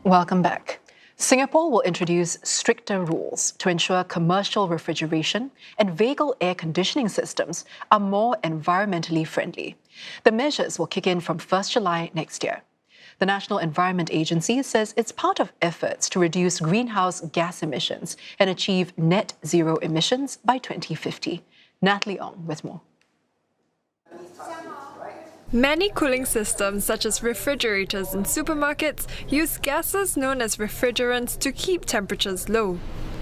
Welcome back. Singapore will introduce stricter rules to ensure commercial refrigeration and vehicle air conditioning systems are more environmentally friendly. The measures will kick in from 1st July next year. The National Environment Agency says it's part of efforts to reduce greenhouse gas emissions and achieve net zero emissions by 2050. Natalie Ong with more. Many cooling systems, such as refrigerators in supermarkets, use gases known as refrigerants to keep temperatures low.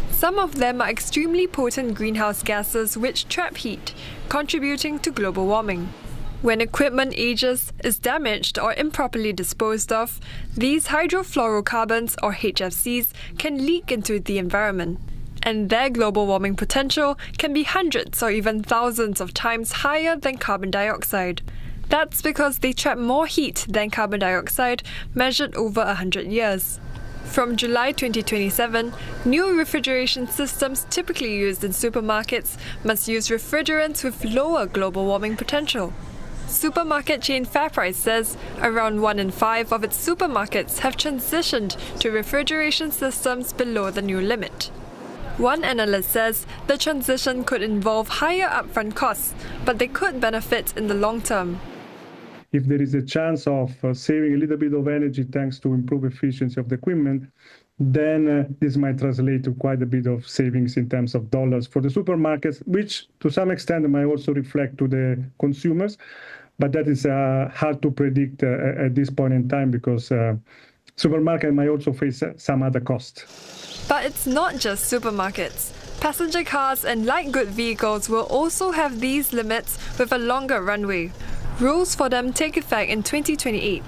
Some of them are extremely potent greenhouse gases which trap heat, contributing to global warming. When equipment ages, is damaged or improperly disposed of, these hydrofluorocarbons, or HFCs, can leak into the environment. And their global warming potential can be hundreds or even thousands of times higher than carbon dioxide. That's because they trap more heat than carbon dioxide, measured over 100 years. From July 2027, new refrigeration systems typically used in supermarkets must use refrigerants with lower global warming potential. Supermarket chain FairPrice says around 1 in 5 of its supermarkets have transitioned to refrigeration systems below the new limit. One analyst says the transition could involve higher upfront costs, but they could benefit in the long term. If there is a chance of saving a little bit of energy thanks to improved efficiency of the equipment, then this might translate to quite a bit of savings in terms of dollars for the supermarkets, which to some extent might also reflect to the consumers. But that is hard to predict at this point in time because supermarket might also face some other costs. But it's not just supermarkets. Passenger cars and light goods vehicles will also have these limits with a longer runway. Rules for them take effect in 2028.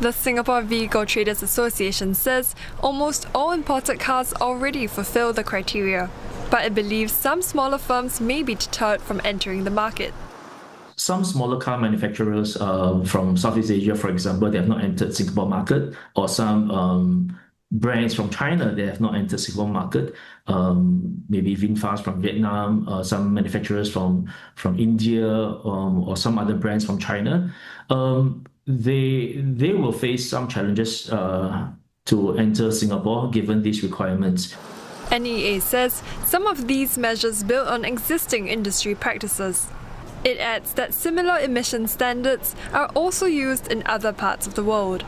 The Singapore Vehicle Traders Association says almost all imported cars already fulfill the criteria, but it believes some smaller firms may be deterred from entering the market. Some smaller car manufacturers from Southeast Asia, for example, they have not entered Singapore market, or some brands from China, they have not entered Singapore market. Maybe VinFast from Vietnam, some manufacturers from India, or some other brands from China. They will face some challenges to enter Singapore given these requirements. NEA says some of these measures build on existing industry practices. It adds that similar emission standards are also used in other parts of the world.